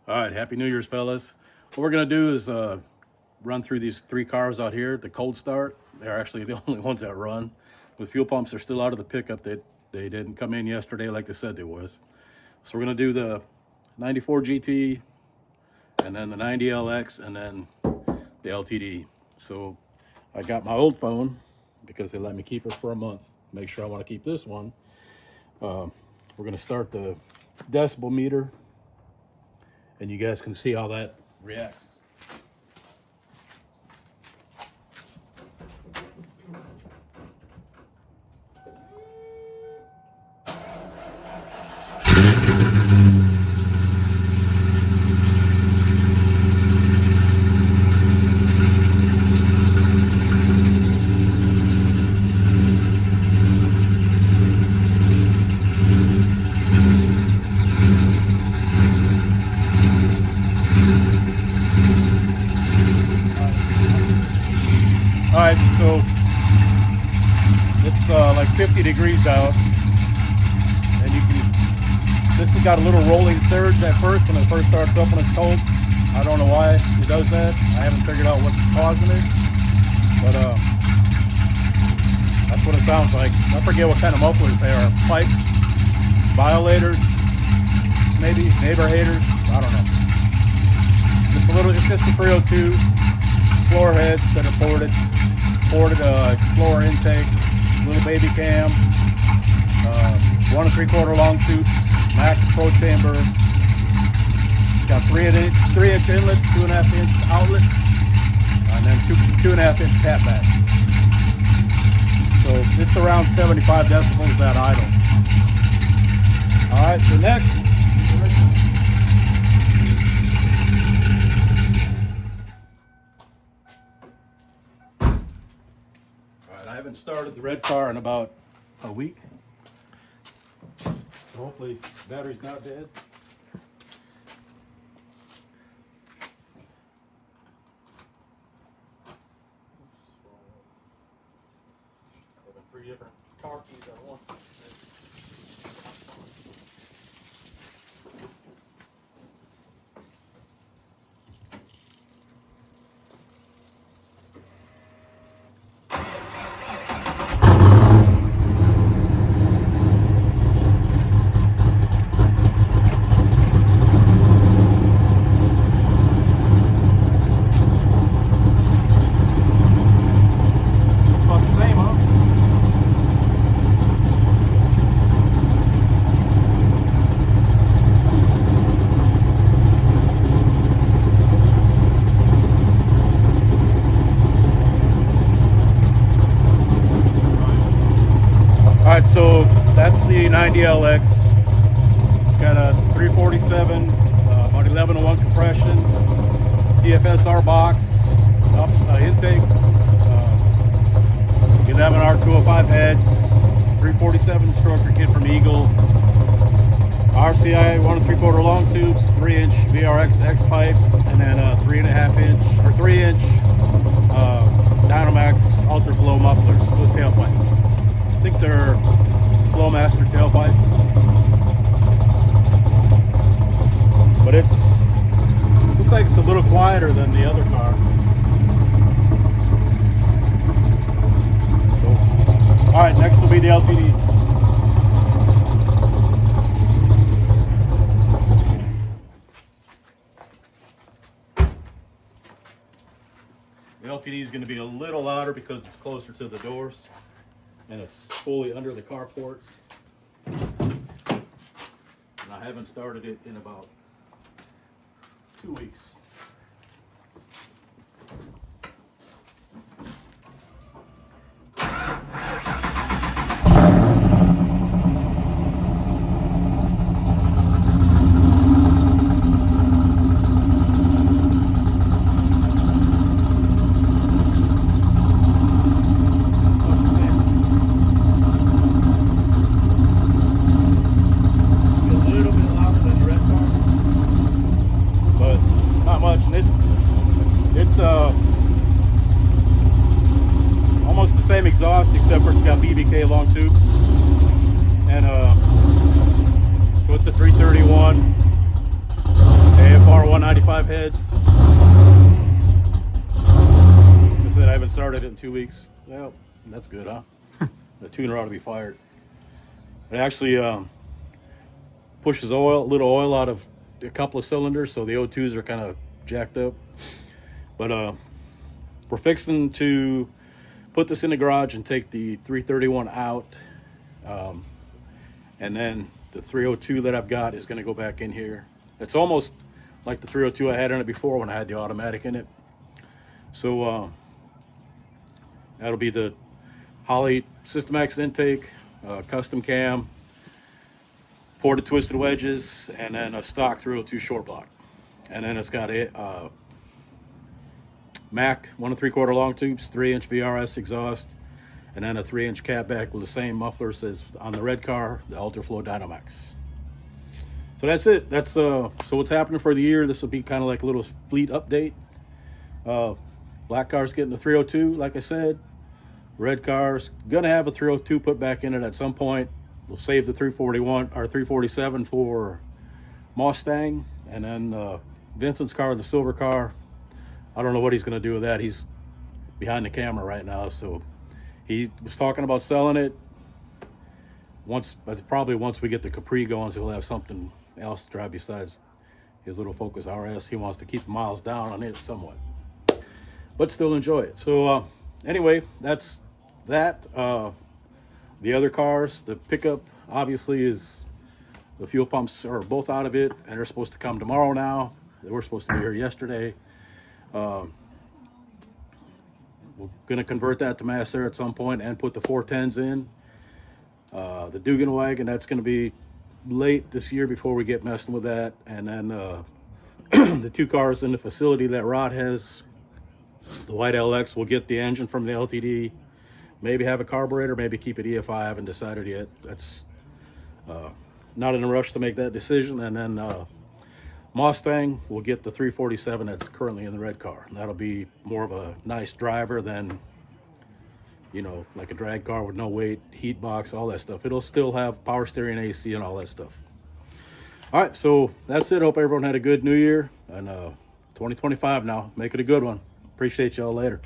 All right, Happy New Year's, fellas. What we're gonna do is run through these three cars out here. The cold start, they're actually the only ones that run. The fuel pumps are still out of the pickup. They didn't come in yesterday like they said they was. So we're gonna do the 94 GT, and then the 90 LX, and then the LTD. So I got my old phone because they let me keep it for a month. Make sure I want to keep this one. We're gonna start the decibel meter, and you guys can see how that reacts. All right, so it's like 50 degrees out, and this has got a little rolling surge at first when it first starts up when it's cold. I don't know why it does that. I haven't figured out what's causing it, but that's what it sounds like. I forget what kind of mufflers they are. Pipes, violators, maybe, neighbor haters, I don't know. It's just a 302 Explorer heads that are ported Explorer intake, little baby cam, 1 3/4 long tube, max pro chamber. Got 3-inch inlets, 2.5-inch outlets, and then 2.5-inch catback. So it's around 75 decibels at idle. All right, so next. I haven't started the red car in about a week, so hopefully the battery's not dead. Having 3 different car keys at once. Alright, so that's the 90 LX. It's got a 347, about 1101 compression, TFSR box, intake, 11R205 heads, 347 stroker kit from Eagle, RCI 1 3/4 long tubes, 3-inch VRX X pipe, and then a 3.5-inch or 3-inch Dynamax Ultra Flow mufflers with tailpipes. I think they're Flowmaster tailpipes, but looks like it's a little quieter than the other car. So, all right, next will be the LTD. The LTD is going to be a little louder because it's closer to the doors, and it's fully under the carport. And I haven't started it in about 2 weeks. Almost the same exhaust, except for it's got BBK long tubes, and so it's a 331 AFR 195 heads. I said I haven't started it in 2 weeks. Well, that's good, huh? The tuner ought to be fired. It actually pushes a little oil out of a couple of cylinders, so the O2s are kind of jacked up. But we're fixing to put this in the garage and take the 331 out, and then the 302 that I've got is going to go back in here. It's almost like the 302 I had in it before when I had the automatic in it. So that'll be the Holley System X intake, custom cam, ported twisted wedges, and then a stock 302 short block. And then it's got a Mac 1 3/4 long tubes, 3-inch VRS exhaust, and then a 3-inch catback with the same mufflers as on the red car, the Ultraflow Dynamax. So that's it. That's so what's happening for the year. This will be kind of like a little fleet update. Black car's getting the 302, like I said. Red car's gonna have a 302 put back in it at some point. We'll save the 341 or 347 for Mustang, and then Vincent's car, the silver car. I don't know what he's gonna do with that. He's behind the camera right now, so he was talking about selling it. Probably once we get the Capri going, so he'll have something else to drive besides his little Focus RS. He wants to keep the miles down on it somewhat, but still enjoy it. So anyway, that's that. The other cars, the pickup obviously is, the fuel pumps are both out of it, and they're supposed to come tomorrow now. They were supposed to be here yesterday. We're going to convert that to mass air at some point and put the 410s in. The Dugan wagon, that's going to be late this year before we get messing with that. And then the two cars in the facility that Rod has, the white LX, will get the engine from the LTD, maybe have a carburetor, maybe keep it EFI. I haven't decided yet. That's not in a rush to make that decision. And then Mustang will get the 347 that's currently in the red car. And that'll be more of a nice driver than, you know, like a drag car with no weight, heat box, all that stuff. It'll still have power steering, AC, and all that stuff. All right, so that's it. Hope everyone had a good new year. And 2025 now. Make it a good one. Appreciate y'all. Later.